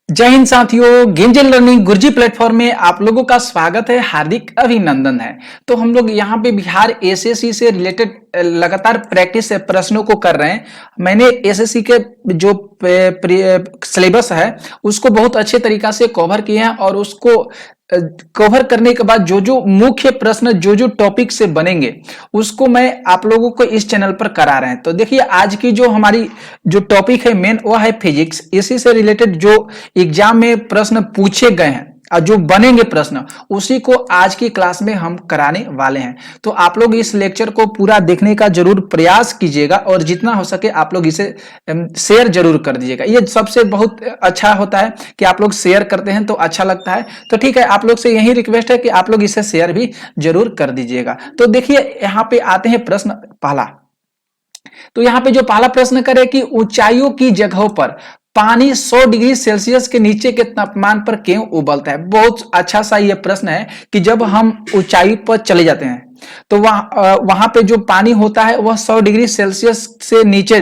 जय हिंद साथियों, गेमजेल लर्निंग गुरुजी प्लेटफॉर्म में आप लोगों का स्वागत है, हार्दिक अभिनंदन है। तो हम लोग यहाँ पे बिहार एसएससी से रिलेटेड लगातार प्रैक्टिस प्रश्नों को कर रहे हैं। मैंने एसएससी के जो सिलेबस है उसको बहुत अच्छे तरीका से कवर किया है और उसको कवर करने के बाद जो जो मुख्य प्रश्न जो जो टॉपिक से बनेंगे उसको मैं आप लोगों को इस चैनल पर करा रहे हैं। तो देखिए आज की जो हमारी जो टॉपिक है मेन वह है फिजिक्स। इसी से रिलेटेड जो एग्जाम में प्रश्न पूछे गए हैं और जो बनेंगे प्रश्न उसी को आज की क्लास में हम कराने वाले हैं। तो आप लोग इस लेक्चर को पूरा देखने का जरूर प्रयास कीजिएगा और जितना हो सके आप लोग इसे शेयर जरूर कर दीजिएगा। ये सबसे बहुत अच्छा होता है कि आप लोग शेयर करते हैं तो अच्छा लगता है। तो ठीक है, आप लोग से यही रिक्वेस्ट है कि आप लोग इसे शेयर भी जरूर कर दीजिएगा। तो देखिए यहाँ पे आते हैं प्रश्न पहला। तो यहाँ पे जो पहला प्रश्न करे कि ऊंचाइयों की जगहों पर पानी 100 डिग्री सेल्सियस के नीचे के तापमान पर क्यों उबलता है। बहुत अच्छा सा ये प्रश्न है कि जब हम ऊंचाई पर चले जाते हैं तो वहां पे जो पानी होता है वह 100 डिग्री सेल्सियस से नीचे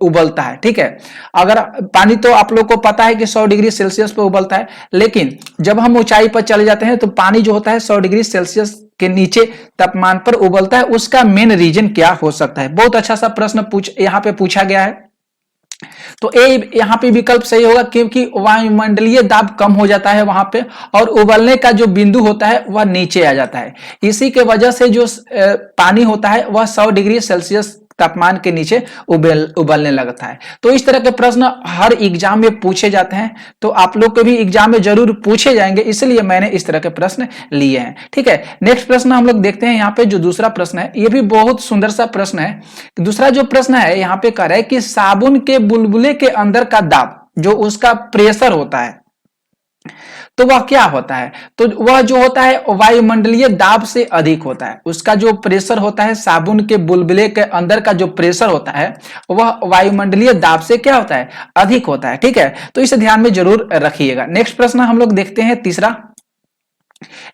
उबलता है। ठीक है, अगर पानी तो आप लोग को पता है कि 100 डिग्री सेल्सियस पर उबलता है, लेकिन जब हम ऊंचाई पर चले जाते हैं तो पानी जो होता है 100 डिग्री सेल्सियस के नीचे तापमान पर उबलता है। उसका मेन रीजन क्या हो सकता है। बहुत अच्छा सा प्रश्न यहाँ पे पूछा गया है। तो ए यहां पे विकल्प सही होगा क्योंकि वायुमंडलीय दाब कम हो जाता है वहां पे और उबलने का जो बिंदु होता है वह नीचे आ जाता है। इसी के वजह से जो पानी होता है वह 100 डिग्री सेल्सियस तापमान के नीचे उबलने लगता है। तो इस तरह के प्रश्न हर एग्जाम में पूछे जाते हैं, तो आप लोग के भी एग्जाम में जरूर पूछे जाएंगे, इसलिए मैंने इस तरह के प्रश्न लिए हैं। ठीक है, नेक्स्ट प्रश्न हम लोग देखते हैं। यहाँ पे जो दूसरा प्रश्न है ये भी बहुत सुंदर सा प्रश्न है। दूसरा जो प्रश्न है यहाँ पे कह रहा है कि साबुन के बुलबुले के अंदर का दाब जो उसका प्रेशर होता है तो वह क्या होता है। तो वह जो होता है वायुमंडलीय दाब से अधिक होता है। उसका जो प्रेशर होता है साबुन के बुलबुले के अंदर का जो प्रेशर होता है वह वायुमंडलीय दाब से क्या होता है, अधिक होता है। ठीक है, तो इसे ध्यान में जरूर रखिएगा। नेक्स्ट प्रश्न हम लोग देखते हैं तीसरा।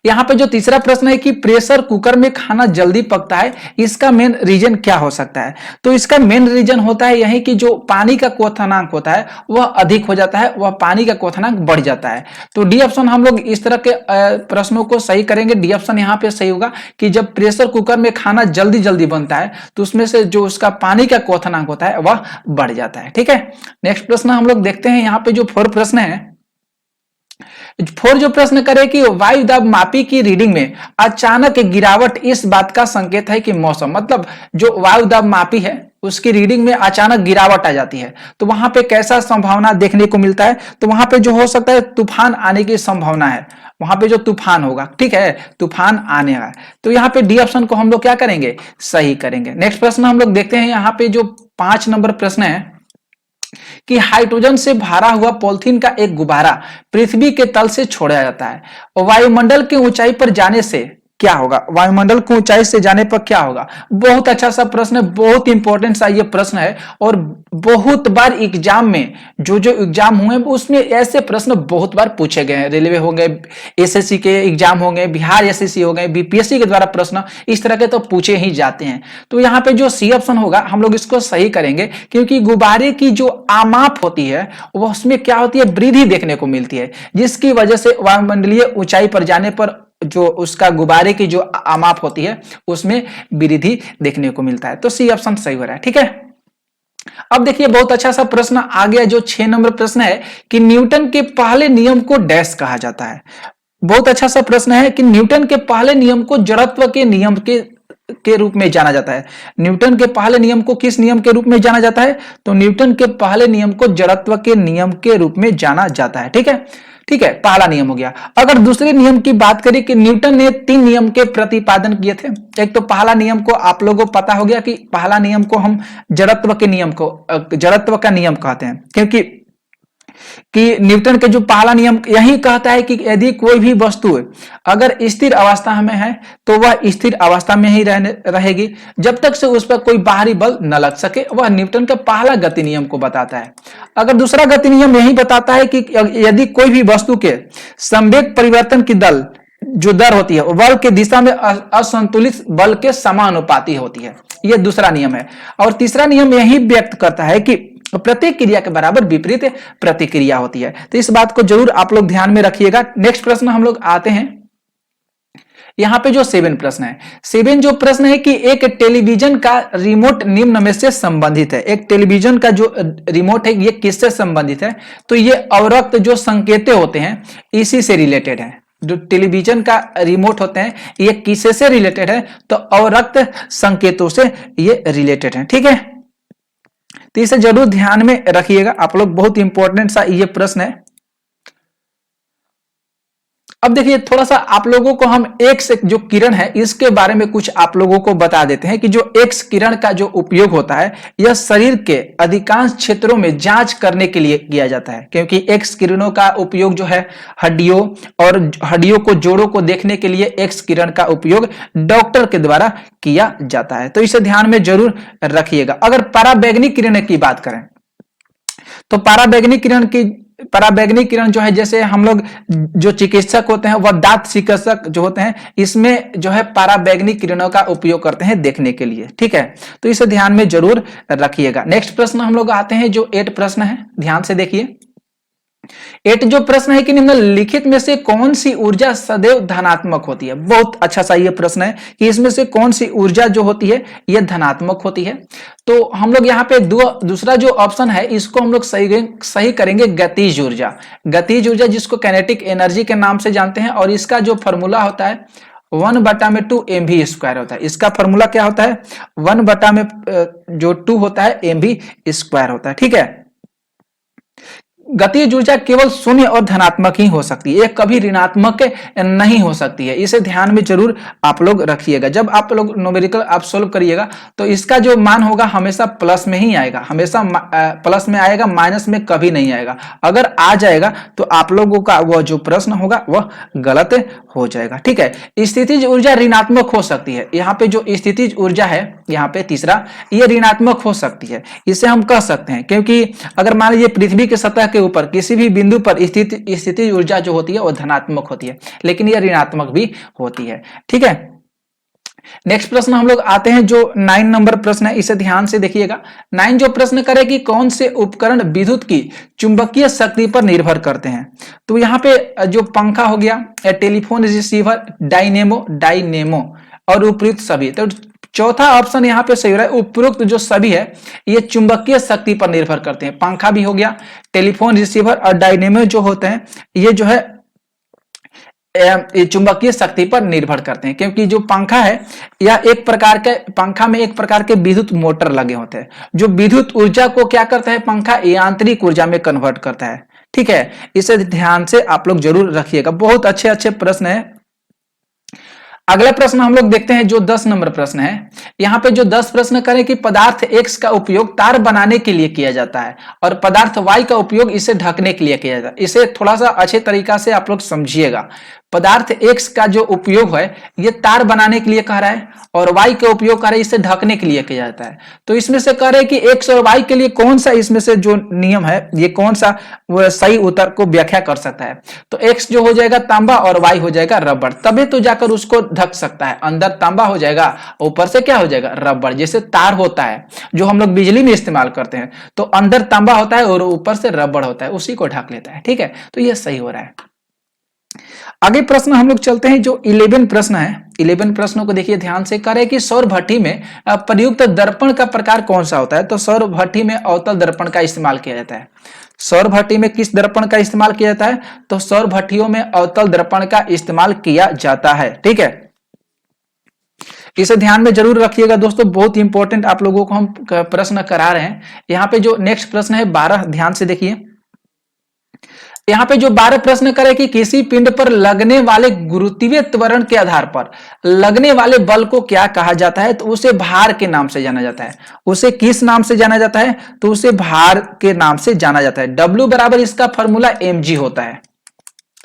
यहां पे जो तीसरा प्रश्न है कि प्रेशर कुकर में खाना जल्दी पकता है, इसका मेन रीजन क्या हो सकता है। तो इसका मेन रीजन होता है यही कि जो पानी का क्वथनांक होता है वह अधिक हो जाता है, वह पानी का क्वथनांक बढ़ जाता है। तो डी ऑप्शन हम लोग इस तरह के प्रश्नों को सही करेंगे। डी ऑप्शन यहाँ पे सही होगा कि जब प्रेशर कुकर में खाना जल्दी जल्दी बनता है तो उसमें से जो उसका पानी का क्वथनांक होता है वह बढ़ जाता है। ठीक है, नेक्स्ट प्रश्न हम लोग देखते हैं। यहाँ पे जो 4 प्रश्न है, 4 जो प्रश्न करे कि वायु दाब मापी की रीडिंग में अचानक गिरावट इस बात का संकेत है कि मौसम, मतलब जो वायु दाब मापी है उसकी रीडिंग में अचानक गिरावट आ जाती है तो वहां पे कैसा संभावना देखने को मिलता है। तो वहां पे जो हो सकता है तूफान आने की संभावना है, वहां पे जो तूफान होगा। ठीक है, तूफान आने का। तो यहाँ पे डी ऑप्शन को हम लोग क्या करेंगे, सही करेंगे। नेक्स्ट प्रश्न हम लोग देखते हैं। यहाँ पे जो 5 नंबर प्रश्न है कि हाइड्रोजन से भरा हुआ पॉलिथीन का एक गुब्बारा पृथ्वी के तल से छोड़ा जाता है और वायुमंडल की ऊंचाई पर जाने से क्या होगा। वायुमंडल की ऊंचाई से जाने पर क्या होगा। बहुत अच्छा सा प्रश्न है, बहुत इंपॉर्टेंट सा ये प्रश्न है और बहुत बार एग्जाम में जो जो एग्जाम हुए उसमें ऐसे प्रश्न बहुत बार पूछे गए हैं। रेलवे हो गए, एसएससी के एग्जाम हो गए, बिहार एसएससी हो गए, बीपीएससी के द्वारा प्रश्न इस तरह के तो पूछे ही जाते हैं। तो यहाँ पे जो सी ऑप्शन होगा हम लोग इसको सही करेंगे क्योंकि गुब्बारे की जो आमाप होती है वह उसमें क्या होती है, वृद्धि देखने को मिलती है, जिसकी वजह से वायुमंडलीय ऊंचाई पर जाने पर जो उसका गुब्बारे की जो आमाप होती है उसमें वृद्धि देखने को मिलता है। तो सी ऑप्शन सही हो रहा है। ठीक है, अब देखिए बहुत अच्छा सा प्रश्न आ गया। जो 6 नंबर प्रश्न है कि न्यूटन के पहले नियम को डैश कहा जाता है। बहुत अच्छा सा प्रश्न है कि न्यूटन के पहले नियम को जड़त्व के नियम के रूप में जाना जाता है। न्यूटन के पहले नियम को किस नियम के रूप में जाना जाता है। तो न्यूटन के पहले नियम को जड़त्व के नियम के रूप में जाना जाता है। ठीक है, ठीक है, पहला नियम हो गया। अगर दूसरे नियम की बात करें कि न्यूटन ने 3 नियम के प्रतिपादन किए थे। एक तो पहला नियम को आप लोगों को पता हो गया कि पहला नियम को हम जड़त्व का नियम कहते हैं कि न्यूटन के जो पहला नियम यही कहता है कि यदि कोई भी वस्तु अगर स्थिर अवस्था में है तो वह स्थिर अवस्था में ही रहेगी जब तक से उस पर कोई बाहरी बल न लग सके। वह न्यूटन का पहला गति नियम को बताता है। अगर दूसरा गति नियम यही बताता है कि यदि कोई भी वस्तु के संवेग परिवर्तन की जो दर होती है बल के दिशा में असंतुलित बल के समानुपाती होती है, यह दूसरा नियम है। और तीसरा नियम यही व्यक्त करता है कि और प्रत्येक क्रिया के बराबर विपरीत प्रतिक्रिया होती है। तो इस बात को जरूर आप लोग ध्यान में रखिएगा। नेक्स्ट प्रश्न हम लोग आते हैं, यहाँ पे जो 7 प्रश्न है, 7 जो प्रश्न है कि एक टेलीविजन का रिमोट निम्न में से संबंधित है। एक टेलीविजन का जो रिमोट है ये किससे संबंधित है? तो ये अवरक्त जो संकेतें होते हैं इसी से रिलेटेड है। जो टेलीविजन का रिमोट होते हैं ये किससे से रिलेटेड है? तो अवरक्त संकेतों से ये रिलेटेड है। ठीक है, तो इसे जरूर ध्यान में रखिएगा आप लोग, बहुत इंपॉर्टेंट सा ये प्रश्न है। अब देखिए थोड़ा सा आप लोगों को हम एक्स जो किरण है इसके बारे में कुछ आप लोगों को बता देते हैं कि जो एक्स किरण का जो उपयोग होता है यह शरीर के अधिकांश क्षेत्रों में जांच करने के लिए किया जाता है, क्योंकि एक्स किरणों का उपयोग जो है हड्डियों और हड्डियों को जोड़ों को देखने के लिए एक्स किरण का उपयोग डॉक्टर के द्वारा किया जाता है। तो इसे ध्यान में जरूर रखिएगा। अगर पराबैंगनी किरण की बात करें तो पराबैंगनी किरण जो है, जैसे हम लोग जो चिकित्सक होते हैं वह दांत चिकित्सक जो होते हैं इसमें जो है पराबैंगनी किरणों का उपयोग करते हैं देखने के लिए। ठीक है, तो इसे ध्यान में जरूर रखिएगा। नेक्स्ट प्रश्न हम लोग आते हैं जो 8 प्रश्न है, ध्यान से देखिए। 8 जो प्रश्न है कि निम्नलिखित में से कौन सी ऊर्जा सदैव धनात्मक होती है? बहुत अच्छा सा ये प्रश्न है कि इसमें से कौन सी ऊर्जा जो होती है ये धनात्मक होती है। तो हम लोग यहाँ पे दूसरा जो ऑप्शन है इसको हम लोग सही करेंगे, गतिज ऊर्जा। गतिज ऊर्जा जिसको काइनेटिक एनर्जी के नाम से जानते हैं, और इसका जो फॉर्मूला होता है 1/2 mv² होता है। इसका फॉर्मूला क्या होता है? 1/2 होता है mv² होता है। ठीक है, गतिज ऊर्जा केवल शून्य और धनात्मक ही हो सकती है, ये कभी ऋणात्मक नहीं हो सकती है। इसे ध्यान में जरूर आप लोग रखिएगा। जब आप लोग न्यूमेरिकल आप सोल्व करिएगा तो इसका जो मान होगा हमेशा प्लस में ही आएगा, हमेशा प्लस में आएगा, माइनस में कभी नहीं आएगा। अगर आ जाएगा तो आप लोगों का वह जो प्रश्न होगा वह गलत हो जाएगा। ठीक है, स्थितिज ऊर्जा ऋणात्मक हो सकती है। यहाँ पे जो स्थितिज ऊर्जा है, यहाँ पे तीसरा, ये ऋणात्मक हो सकती है, इसे हम कह सकते हैं, क्योंकि अगर मान लीजिए पृथ्वी के सतह के ऊपर किसी भी बिंदु पर स्थितिज ऊर्जा जो होती है वो धनात्मक होती है, लेकिन यह ऋणात्मक भी होती है। ठीक है, नेक्स्ट प्रश्न हम लोग आते हैं जो 9 नंबर प्रश्न है, इसे ध्यान से देखिएगा। 9 जो प्रश्न करे कि कौन से उपकरण विद्युत की चुंबकीय शक्ति पर निर्भर करते हैं? तो यहाँ पे जो पंखा हो गया, टेलीफोन रिसीवर, डायनेमो और उपयुक्त सभी। तो चौथा ऑप्शन यहाँ पे सही हो रहा है, उपयुक्त जो सभी है ये चुंबकीय शक्ति पर निर्भर करते हैं। पंखा भी हो गया, टेलीफोन रिसीवर और डायनेमो जो होते हैं ये जो है चुंबकीय शक्ति पर निर्भर करते हैं, क्योंकि जो पंखा है या एक प्रकार के पंखा में एक प्रकार के विद्युत मोटर लगे होते हैं जो विद्युत ऊर्जा को क्या करता है, पंखा यांत्रिक ऊर्जा में कन्वर्ट करता है। ठीक है, इसे ध्यान से आप लोग जरूर रखिएगा। बहुत अच्छे अच्छे प्रश्न है। अगला प्रश्न हम लोग देखते हैं जो 10 नंबर प्रश्न है। यहाँ पे जो 10 प्रश्न करें कि पदार्थ X का उपयोग तार बनाने के लिए किया जाता है और पदार्थ Y का उपयोग इसे ढकने के लिए किया जाता है। इसे थोड़ा सा अच्छे तरीका से आप लोग समझिएगा। पदार्थ X का जो उपयोग है ये तार बनाने के लिए कह रहा है और Y का उपयोग कर रहा है इसे ढकने के लिए किया जाता है। तो इसमें से कह रहे हैं कि X और Y के लिए कौन सा इसमें से जो नियम है ये कौन सा वो सही उत्तर को व्याख्या कर सकता है? तो X जो हो जाएगा तांबा और Y हो जाएगा रबड़, तभी तो जाकर उसको ढक सकता है। अंदर तांबा हो जाएगा, ऊपर से क्या हो जाएगा, रबड़। जैसे तार होता है जो हम लोग बिजली में इस्तेमाल करते हैं, तो अंदर तांबा होता है और ऊपर से रबड़ होता है, उसी को ढक लेता है। ठीक है, तो ये सही हो रहा है। आगे प्रश्न हम लोग चलते हैं जो 11 प्रश्न है। 11 प्रश्नों को देखिए ध्यान से। करें कि सौर भट्टी में प्रयुक्त दर्पण का प्रकार कौन सा होता है? तो सौर भट्टी में अवतल दर्पण का इस्तेमाल किया जाता है। सौर भट्टी में किस दर्पण का इस्तेमाल किया जाता है? तो सौर भट्टियों में अवतल दर्पण का इस्तेमाल किया जाता है। ठीक है, इसे ध्यान में जरूर रखिएगा दोस्तों, बहुत इंपॉर्टेंट आप लोगों को हम प्रश्न करा रहे हैं। यहाँ पे जो नेक्स्ट प्रश्न है 12, ध्यान से देखिए। यहाँ पे जो 12 प्रश्न करे कि किसी पिंड पर लगने वाले गुरुत्वीय त्वरण के आधार पर लगने वाले बल को क्या कहा जाता है? तो उसे भार के नाम से जाना जाता है। उसे किस नाम से जाना जाता है? तो उसे भार के नाम से जाना जाता है। W बराबर इसका फॉर्मूला mg होता है।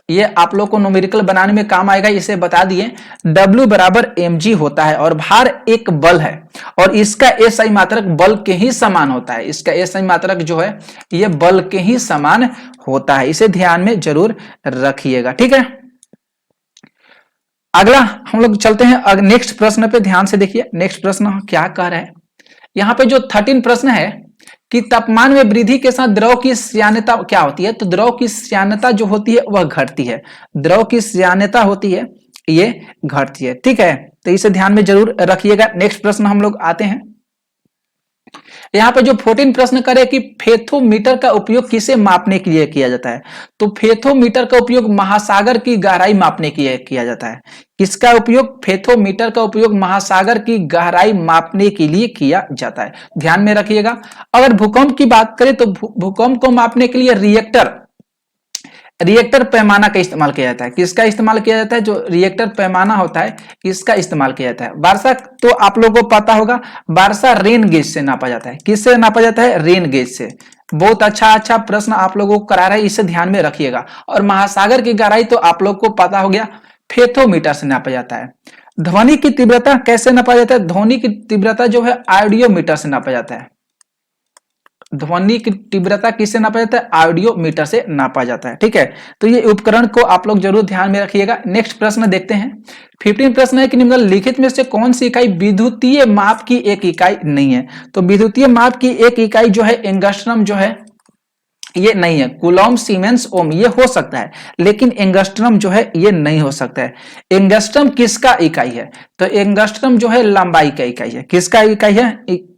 ये आप लोग को न्यूमेरिकल बनाने में काम आएगा, इसे बता दिए। W बराबर mg होता है और भार एक बल है और इसका SI मात्रक बल के ही समान होता है। इसका SI मात्रक जो है ये बल के ही समान होता है, इसे ध्यान में जरूर रखिएगा। ठीक है, अगला हम लोग चलते हैं नेक्स्ट प्रश्न पे, ध्यान से देखिए। नेक्स्ट प्रश्न क्या कह रहा है? यहाँ पे जो 13 प्रश्न है कि तापमान में वृद्धि के साथ द्रव की श्यानता क्या होती है? तो द्रव की श्यानता जो होती है वह घटती है। द्रव की श्यानता होती है ये घटती है। ठीक है, तो इसे ध्यान में जरूर रखिएगा। नेक्स्ट प्रश्न हम लोग आते हैं। यहाँ पे जो 14 प्रश्न करे कि फेथोमीटर का उपयोग किसे मापने के लिए किया जाता है? तो फेथोमीटर का उपयोग महासागर की गहराई मापने के लिए किया जाता है। किसका उपयोग? फेथोमीटर का उपयोग महासागर की गहराई मापने के लिए किया जाता है। ध्यान में रखिएगा। अगर भूकंप की बात करें तो भूकंप को मापने के लिए रिएक्टर पैमाना का इस्तेमाल किया जाता है। किसका इस्तेमाल किया जाता है? जो रिएक्टर पैमाना होता है इसका इस्तेमाल किया जाता है। वर्षा तो आप लोगों को पता होगा, वर्षा रेन गेज से नापा जाता है। किससे नापा जाता है? रेन गेज से। बहुत अच्छा प्रश्न आप लोगों को करा रहा है, इसे ध्यान में रखिएगा। और महासागर की गहराई तो आप लोग को पता हो गया, फेथोमीटर से नापा जाता है। ध्वनि की तीव्रता कैसे नापा जाता है? ध्वनि की तीव्रता जो है ऑडियोमीटर से नापा जाता है। ध्वनि की तीव्रता किससे नापा जाता है? ऑडियोमीटर से नापा जाता है। ठीक है, तो ये उपकरण को आप लोग जरूर ध्यान में रखिएगा। नेक्स्ट प्रश्न देखते हैं। 15 प्रश्न है कि निम्नलिखित में से कौन सी इकाई विद्युतीय माप की एक इकाई नहीं है? तो विद्युतीय माप की एक इकाई जो है एंगस्ट्रम जो है ये नहीं है। कूलॉम, सीमेंस, ओम ये हो सकता है, लेकिन एंगस्ट्रम जो है ये नहीं हो सकता है। एंगस्ट्रम किसका इकाई है? तो एंगस्ट्रम जो है लंबाई का इकाई है। किसका इकाई है?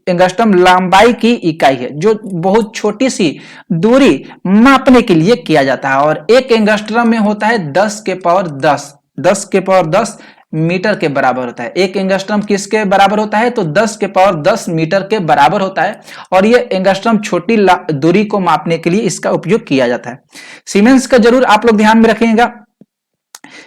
एंगस्ट्रम लंबाई की इकाई है, जो बहुत छोटी सी दूरी मापने के लिए किया जाता है। और एक एंगस्ट्रम में होता है 10 के पावर 10 मीटर के बराबर होता है। एक एंगस्ट्रम किसके बराबर होता है? तो 10 के पावर 10 मीटर के बराबर होता है। और ये एंगस्ट्रम छोटी दूरी को मापने के लिए इसका उपयोग किया जाता है। सीमेंस का जरूर आप लोग ध्यान में रखेंगे।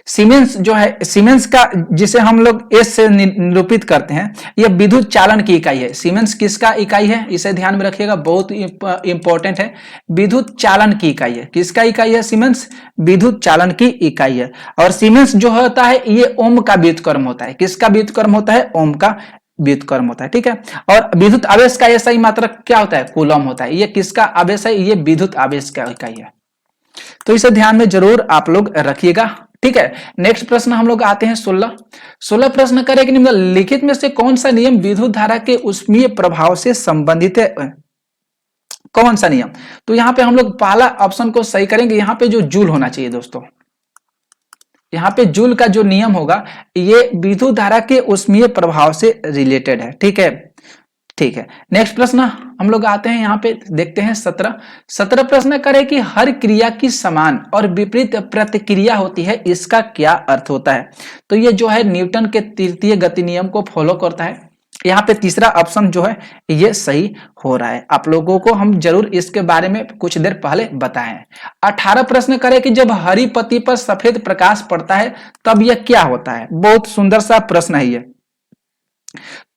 सीमेंस जो है, सीमेंस का जिसे हम लोग एस से निरूपित करते हैं, यह विद्युत चालन की इकाई है। सीमेंस किसका इकाई है? इसे ध्यान में रखिएगा, बहुत इंपॉर्टेंट है। विद्युत चालन की इकाई है। किसका इकाई है? सीमेंस विद्युत चालन की इकाई है। और सीमेंस जो होता है ये ओम का व्युत्क्रम होता है। किसका व्युत्क्रम होता है? ओम का व्युत्क्रम होता है। ठीक है, और विद्युत आवेश का ऐसा ही मात्रक क्या होता है? कूलम होता है। ये किसका आवेश है? ये विद्युत आवेश का इकाई है। तो इसे ध्यान में जरूर आप लोग रखिएगा। ठीक है, नेक्स्ट प्रश्न हम लोग आते हैं 16 प्रश्न करें कि निम्नलिखित में से कौन सा नियम विद्युत धारा के ऊष्मीय प्रभाव से संबंधित है? कौन सा नियम? तो यहां पे हम लोग पहला ऑप्शन को सही करेंगे। यहां पे जो जूल होना चाहिए दोस्तों, यहां पे जूल का जो नियम होगा ये विद्युत धारा के ऊष्मीय प्रभाव से रिलेटेड है। ठीक है, नेक्स्ट प्रश्न हम लोग आते हैं, यहाँ पे देखते हैं 17 प्रश्न करें कि हर क्रिया की समान और विपरीत प्रतिक्रिया होती है, इसका क्या अर्थ होता है? तो ये जो है न्यूटन के तृतीय गति नियम को फॉलो करता है। यहाँ पे तीसरा ऑप्शन जो है ये सही हो रहा है। आप लोगों को हम जरूर इसके बारे में कुछ देर पहले बताएं। 18 प्रश्न करें कि जब हरी पत्ती पर सफेद प्रकाश पड़ता है तब यह क्या होता है? बहुत सुंदर सा प्रश्न है ये।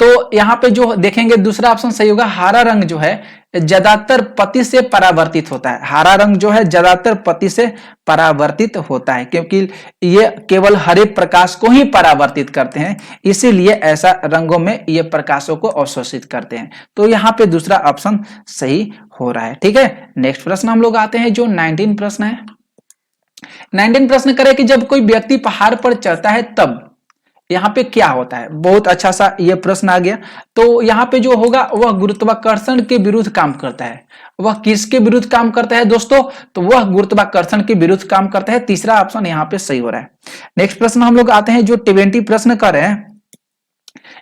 तो यहां पे जो देखेंगे दूसरा ऑप्शन सही होगा। हरा रंग जो है ज्यादातर पत्ती से परावर्तित होता है। हरा रंग जो है ज्यादातर पत्ती से परावर्तित होता है, क्योंकि ये केवल हरे प्रकाश को ही परावर्तित करते हैं, इसीलिए ऐसा रंगों में ये प्रकाशों को अवशोषित करते हैं। तो यहाँ पे दूसरा ऑप्शन सही हो रहा है। ठीक है, नेक्स्ट प्रश्न हम लोग आते हैं जो 19 प्रश्न है। 19 प्रश्न करें कि जब कोई व्यक्ति पहाड़ पर चढ़ता है तब यहाँ पे क्या होता है? बहुत अच्छा सा ये प्रश्न आ गया। तो यहाँ पे जो होगा वह गुरुत्वाकर्षण के विरुद्ध काम करता है। वह किसके विरुद्ध काम करता है दोस्तों? तो वह गुरुत्वाकर्षण के विरुद्ध काम करता है। तीसरा ऑप्शन यहाँ पे सही हो रहा है। नेक्स्ट प्रश्न हम लोग आते हैं जो 20 प्रश्न कर रहे हैं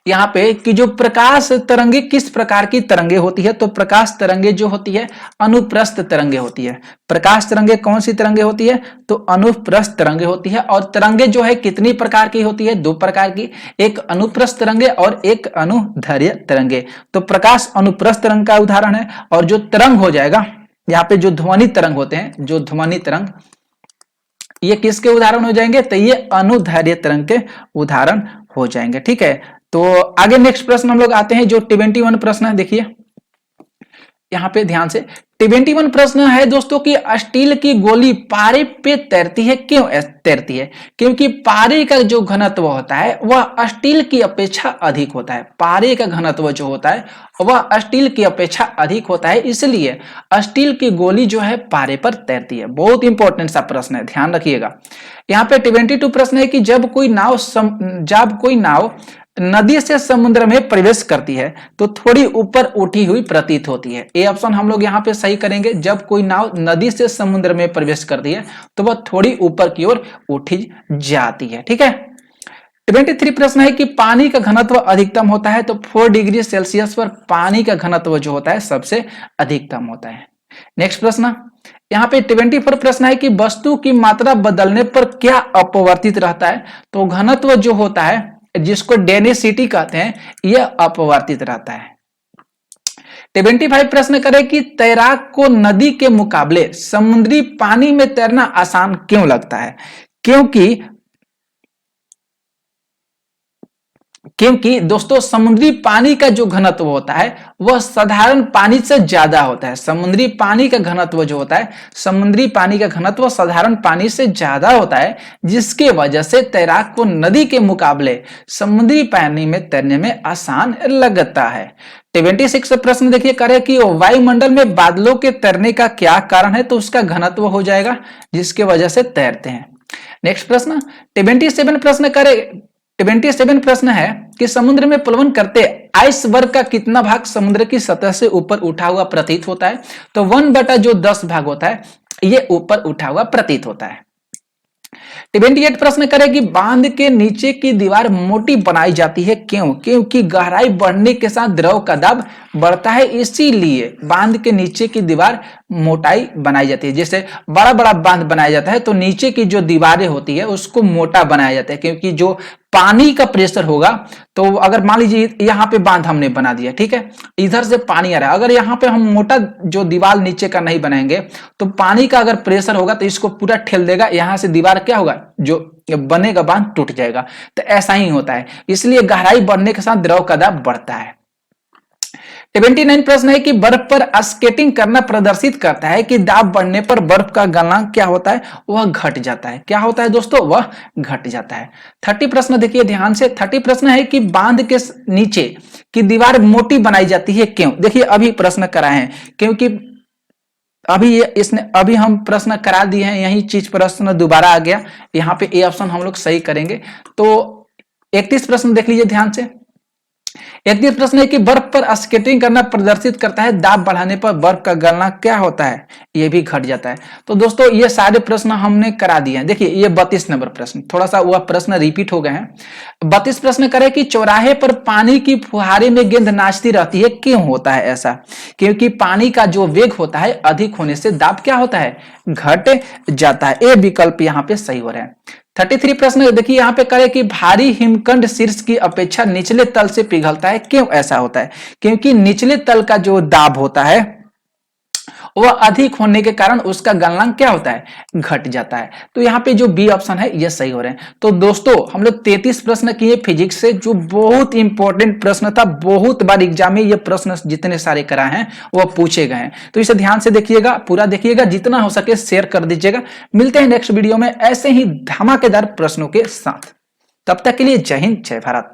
यहाँ पे कि जो प्रकाश तरंगे किस प्रकार की तरंगे होती है? तो प्रकाश तरंगे जो होती है अनुप्रस्थ तरंगे होती है। प्रकाश तरंगे कौन सी तरंगे होती है? तो अनुप्रस्थ तरंगे होती है। और तरंगे जो है कितनी प्रकार की होती है? 2 प्रकार की, एक अनुप्रस्थ तरंगे और एक अनुदैर्ध्य तरंगे। तो प्रकाश अनुप्रस्थ तरंग का उदाहरण है। और जो तरंग हो जाएगा यहाँ पे जो ध्वनि तरंग होते हैं, जो ध्वनि तरंग, ये किसके उदाहरण हो जाएंगे? तो ये अनुदैर्ध्य तरंग के उदाहरण हो जाएंगे। ठीक है, तो आगे नेक्स्ट प्रश्न हम लोग आते हैं जो 21 प्रश्न है। देखिए यहाँ पे ध्यान से 21 प्रश्न है दोस्तों कि स्टील की गोली पारे पे तैरती है, क्यों तैरती है? क्योंकि पारे का जो घनत्व होता है वह स्टील की अपेक्षा अधिक होता है। पारे का घनत्व जो होता है वह स्टील की अपेक्षा अधिक होता है, इसलिए स्टील की गोली जो है पारे पर तैरती है। बहुत इंपॉर्टेंट सा प्रश्न है, ध्यान रखिएगा। यहाँ पे 22 प्रश्न है कि जब कोई नाव नदी से समुद्र में प्रवेश करती है तो थोड़ी ऊपर उठी हुई प्रतीत होती है। ए ऑप्शन हम लोग यहाँ पे सही करेंगे। जब कोई नाव नदी से समुद्र में प्रवेश करती है तो वह थोड़ी ऊपर की ओर उठी जाती है। ठीक है। 23 प्रश्न है कि पानी का घनत्व अधिकतम होता है तो 4 डिग्री सेल्सियस पर पानी का घनत्व जो होता है सबसे अधिकतम होता है। नेक्स्ट प्रश्न, यहाँ पे 24 प्रश्न है कि वस्तु की मात्रा बदलने पर क्या अपवर्तित रहता है। तो घनत्व जो होता है जिसको डेंसिटी कहते हैं यह अपवर्तित रहता है। 25 प्रश्न करें कि तैराक को नदी के मुकाबले समुद्री पानी में तैरना आसान क्यों लगता है। क्योंकि दोस्तों समुद्री पानी का जो घनत्व होता है वह साधारण पानी से ज्यादा होता है। समुद्री पानी का घनत्व जो होता है, समुद्री पानी का घनत्व साधारण पानी से ज्यादा होता है, जिसके वजह से तैराक को नदी के मुकाबले समुद्री पानी में तैरने में आसान लगता है। 26 प्रश्न देखिए करे कि वायुमंडल में बादलों के तैरने का क्या कारण है। तो उसका घनत्व हो जाएगा जिसके वजह से तैरते हैं। नेक्स्ट प्रश्न 27 प्रश्न है कि समुद्र में प्लवन करते आइसबर्ग का कितना भाग समुद्र की सतह से ऊपर उठा हुआ प्रतीत होता है। तो 1/10 भाग होता है, ये ऊपर उठा हुआ प्रतीत होता है। 28 प्रश्न करें कि बांध के नीचे की दीवार मोटी बनाई जाती है क्यों। क्योंकि गहराई बढ़ने के साथ द्रव का दाब बढ़ता है, इसीलिए बांध के नीचे की दीवार मोटाई बनाई जाती है। जैसे बड़ा बड़ा बांध बनाया जाता है तो नीचे की जो दीवारें होती है उसको मोटा बनाया जाता है, क्योंकि जो पानी का प्रेशर होगा तो अगर मान लीजिए यहाँ पे बांध हमने बना दिया, ठीक है, इधर से पानी आ रहा है, अगर यहाँ पे हम मोटा जो दीवार नीचे का नहीं बनाएंगे तो पानी का अगर प्रेशर होगा तो इसको पूरा ठेल देगा, यहाँ से दीवार क्या होगा, जो बनेगा बांध टूट जाएगा। तो ऐसा ही होता है, इसलिए गहराई बढ़ने के साथ द्रव का दाब बढ़ता है। 79 प्रश्न है कि बर्फ पर स्केटिंग करना प्रदर्शित करता है कि दाब बढ़ने पर बर्फ का गलनांक क्या होता है, वह घट जाता है। क्या होता है दोस्तों, वह घट जाता है। 30 प्रश्न देखिए ध्यान से। 30 प्रश्न है कि बांध के नीचे की दीवार मोटी बनाई जाती है क्यों। देखिए अभी प्रश्न कराए हैं, क्योंकि अभी हम प्रश्न करा दिए हैं, यही चीज प्रश्न दोबारा आ गया। यहाँ पे ए ऑप्शन हम लोग सही करेंगे। तो 31 प्रश्न देख लीजिए ध्यान से। 31 प्रश्न है कि बर्फ पर स्केटिंग करना प्रदर्शित करता है दाब बढ़ाने पर बर्फ का गलनांक क्या होता है, यह भी घट जाता है। तो दोस्तों ये सारे प्रश्न हमने करा दिए हैं। देखिए ये 32 नंबर प्रश्न, थोड़ा सा वह प्रश्न रिपीट हो गए हैं। 32 प्रश्न करें कि चौराहे पर पानी की फुहारे में गेंद नाचती रहती है, क्यों होता है ऐसा। क्योंकि पानी का जो वेग होता है अधिक होने से दाब क्या होता है, घट जाता है। ए विकल्प यहाँ पे सही हो रहा है। 33 प्रश्न देखिए यहाँ पे करें कि भारी हिमखंड शीर्ष की अपेक्षा निचले तल से पिघलता है, क्यों ऐसा होता है। क्योंकि निचले तल का जो दाब होता है वह अधिक होने के कारण उसका गलनांक क्या होता है, घट जाता है। तो यहाँ पे जो बी ऑप्शन है ये सही हो रहे हैं। तो दोस्तों हम लोग 33 प्रश्न किए फिजिक्स से, जो बहुत इंपॉर्टेंट प्रश्न था, बहुत बार एग्जाम में ये प्रश्न जितने सारे कराए हैं वह पूछे गए हैं। तो इसे ध्यान से देखिएगा, पूरा देखिएगा, जितना हो सके शेयर कर दीजिएगा। मिलते हैं नेक्स्ट वीडियो में ऐसे ही धमाकेदार प्रश्नों के साथ। तब तक के लिए जय हिंद, जय भारत।